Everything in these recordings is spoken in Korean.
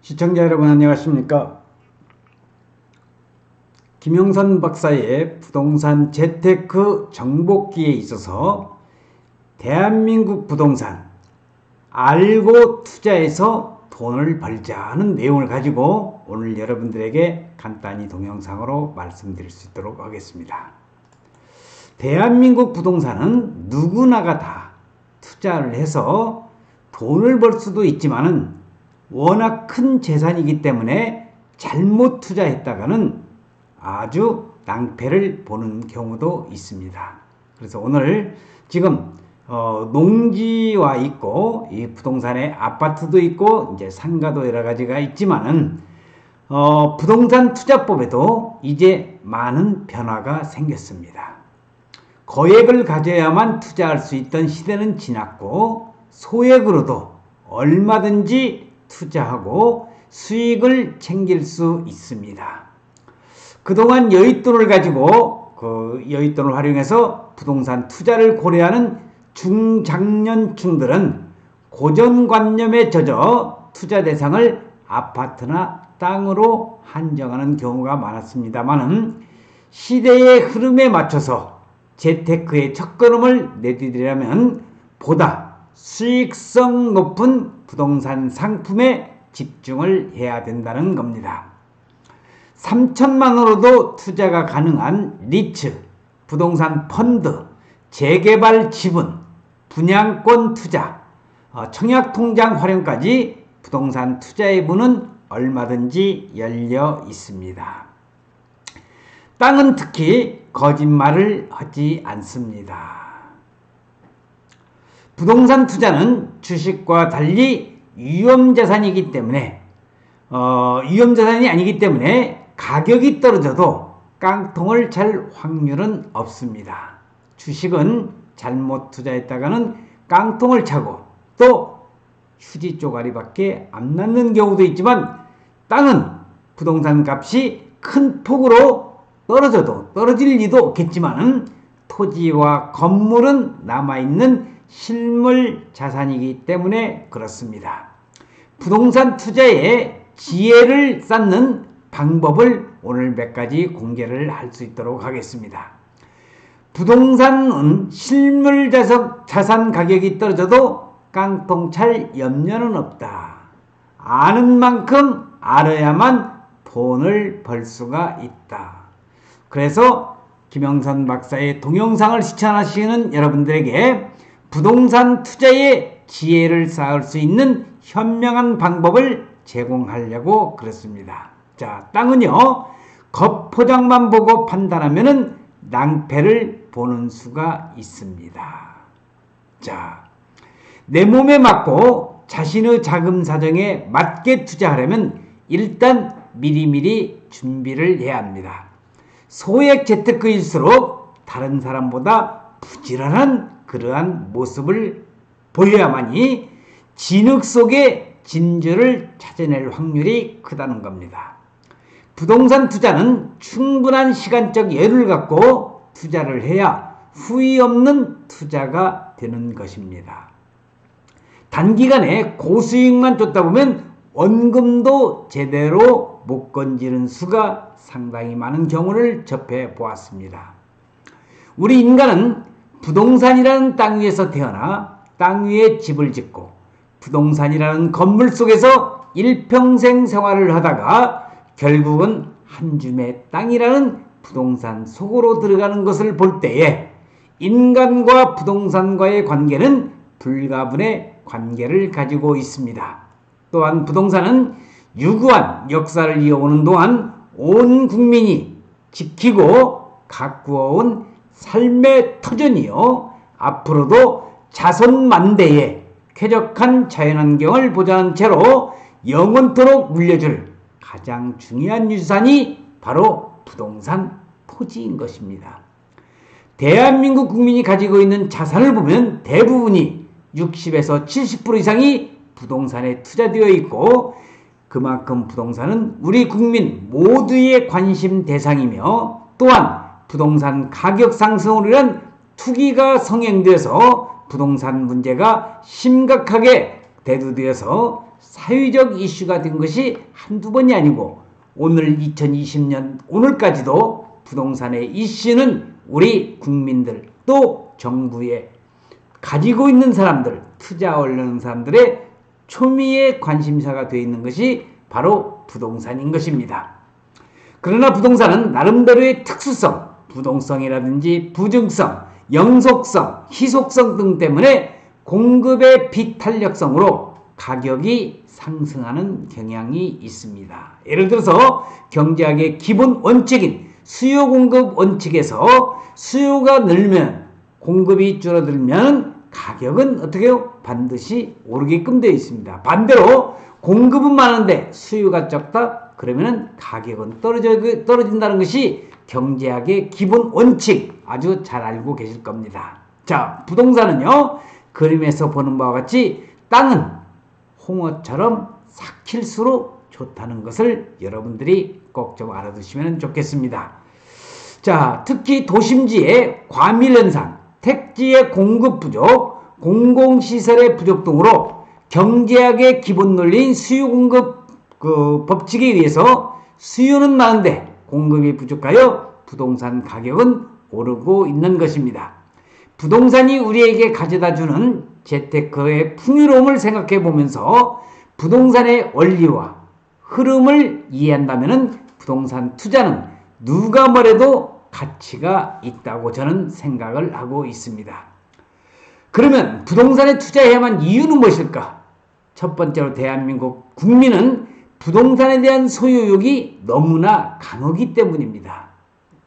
시청자 여러분 안녕하십니까? 김영선 박사의 부동산 재테크 정복기에 있어서 대한민국 부동산 알고 투자해서 돈을 벌자 하는 내용을 가지고 오늘 여러분들에게 간단히 동영상으로 말씀드릴 수 있도록 하겠습니다. 대한민국 부동산은 누구나가 다 투자를 해서 돈을 벌 수도 있지만은 워낙 큰 재산이기 때문에 잘못 투자했다가는 아주 낭패를 보는 경우도 있습니다. 그래서 오늘 지금 농지와 있고 이 부동산에 아파트도 있고 이제 상가도 여러 가지가 있지만은 부동산 투자법에도 이제 많은 변화가 생겼습니다. 거액을 가져야만 투자할 수 있던 시대는 지났고 소액으로도 얼마든지 투자하고 수익을 챙길 수 있습니다. 그동안 여윳돈을 가지고 그 여윳돈을 활용해서 부동산 투자를 고려하는 중장년층들은 고정관념에 젖어 투자 대상을 아파트나 땅으로 한정하는 경우가 많았습니다만 시대의 흐름에 맞춰서 재테크의 첫걸음을 내디디려면 보다 수익성 높은 부동산 상품에 집중을 해야 된다는 겁니다. 3천만 원으로도 투자가 가능한 리츠, 부동산 펀드, 재개발 지분, 분양권 투자, 청약통장 활용까지 부동산 투자의 문은 얼마든지 열려 있습니다. 땅은 특히 거짓말을 하지 않습니다. 부동산 투자는 주식과 달리 위험자산이기 때문에 위험자산이 아니기 때문에 가격이 떨어져도 깡통을 찰 확률은 없습니다. 주식은 잘못 투자했다가는 깡통을 차고 또 휴지 쪼가리밖에 안 남는 경우도 있지만 땅은 부동산 값이 큰 폭으로 떨어져도 떨어질 리도 없겠지만 토지와 건물은 남아있는 실물 자산이기 때문에 그렇습니다. 부동산 투자에 지혜를 쌓는 방법을 오늘 몇 가지 공개를 할 수 있도록 하겠습니다. 부동산은 실물 자산 가격이 떨어져도 깡통찰 염려는 없다. 아는 만큼 알아야만 돈을 벌 수가 있다. 그래서 김영선 박사의 동영상을 시청하시는 여러분들에게 부동산 투자의 지혜를 쌓을 수 있는 현명한 방법을 제공하려고 그랬습니다. 자, 땅은요, 겉포장만 보고 판단하면은 낭패를 보는 수가 있습니다. 자, 내 몸에 맞고 자신의 자금 사정에 맞게 투자하려면 일단 미리미리 준비를 해야 합니다. 소액 재테크일수록 다른 사람보다 부지런한 그러한 모습을 보여야만이 진흙 속의 진주를 찾아낼 확률이 크다는 겁니다. 부동산 투자는 충분한 시간적 여유를 갖고 투자를 해야 후회 없는 투자가 되는 것입니다. 단기간에 고수익만 쫓다 보면 원금도 제대로 못 건지는 수가 상당히 많은 경우를 접해 보았습니다. 우리 인간은 부동산이라는 땅 위에서 태어나 땅 위에 집을 짓고 부동산이라는 건물 속에서 일평생 생활을 하다가 결국은 한 줌의 땅이라는 부동산 속으로 들어가는 것을 볼 때에 인간과 부동산과의 관계는 불가분의 관계를 가지고 있습니다. 또한 부동산은 유구한 역사를 이어오는 동안 온 국민이 지키고 가꾸어온 삶의 터전이요 앞으로도 자손만대에 쾌적한 자연환경을 보장한 채로 영원토록 물려줄 가장 중요한 유산이 바로 부동산 토지인 것입니다. 대한민국 국민이 가지고 있는 자산을 보면 대부분이 60에서 70% 이상이 부동산에 투자되어 있고 그만큼 부동산은 우리 국민 모두의 관심 대상이며 또한 부동산 가격 상승으로 인한 투기가 성행돼서 부동산 문제가 심각하게 대두되어서 사회적 이슈가 된 것이 한두 번이 아니고 오늘 2020년 오늘까지도 부동산의 이슈는 우리 국민들 또 정부에 가지고 있는 사람들, 투자 올리는 사람들의 초미의 관심사가 되어 있는 것이 바로 부동산인 것입니다. 그러나 부동산은 나름대로의 특수성, 부동성이라든지 부증성, 영속성, 희속성 등 때문에 공급의 비탄력성으로 가격이 상승하는 경향이 있습니다. 예를 들어서 경제학의 기본 원칙인 수요 공급 원칙에서 수요가 늘면 공급이 줄어들면 가격은 어떻게 해요? 반드시 오르게끔 되어 있습니다. 반대로 공급은 많은데 수요가 적다? 그러면 가격은 떨어진다는 것이 경제학의 기본 원칙 아주 잘 알고 계실 겁니다. 자, 부동산은요, 그림에서 보는 바와 같이 땅은 홍어처럼 삭힐수록 좋다는 것을 여러분들이 꼭 좀 알아두시면 좋겠습니다. 자, 특히 도심지의 과밀현상, 택지의 공급 부족, 공공시설의 부족 등으로 경제학의 기본 논리인 수요 공급 법칙에 의해서 수요는 많은데 공급이 부족하여 부동산 가격은 오르고 있는 것입니다. 부동산이 우리에게 가져다주는 재테크의 풍요로움을 생각해 보면서 부동산의 원리와 흐름을 이해한다면 부동산 투자는 누가 뭐래도 가치가 있다고 저는 생각을 하고 있습니다. 그러면 부동산에 투자해야만 이유는 무엇일까? 첫 번째로 대한민국 국민은 부동산에 대한 소유욕이 너무나 강하기 때문입니다.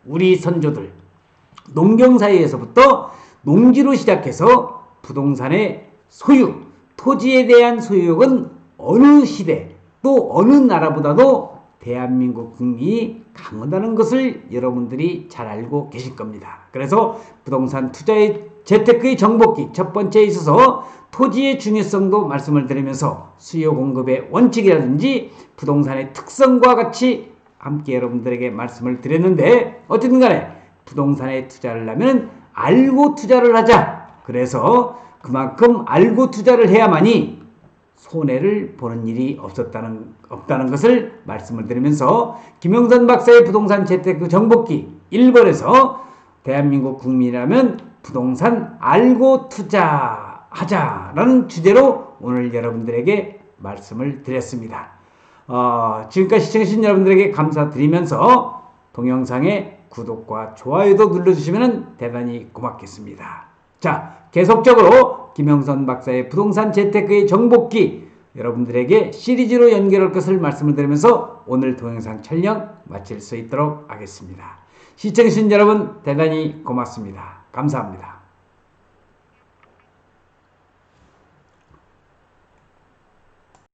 우리 선조들 농경사회에서부터 농지로 시작해서 부동산의 소유, 토지에 대한 소유욕은 어느 시대 또 어느 나라보다도 대한민국 국민이 강하다는 것을 여러분들이 잘 알고 계실 겁니다. 그래서 부동산 투자의 재테크의 정복기 첫 번째에 있어서 토지의 중요성도 말씀을 드리면서 수요 공급의 원칙이라든지 부동산의 특성과 같이 함께 여러분들에게 말씀을 드렸는데 어쨌든 간에 부동산에 투자를 하면 알고 투자를 하자. 그래서 그만큼 알고 투자를 해야만이 손해를 보는 일이 없다는 것을 말씀을 드리면서 김영선 박사의 부동산 재테크 정복기 1번에서 대한민국 국민이라면 부동산 알고 투자하자라는 주제로 오늘 여러분들에게 말씀을 드렸습니다. 지금까지 시청해주신 여러분들에게 감사드리면서 동영상에 구독과 좋아요도 눌러주시면 대단히 고맙겠습니다. 자, 계속적으로 김영선 박사의 부동산 재테크의 정복기 여러분들에게 시리즈로 연결할 것을 말씀을 드리면서 오늘 동영상 촬영 마칠 수 있도록 하겠습니다. 시청해주신 여러분 대단히 고맙습니다. 감사합니다.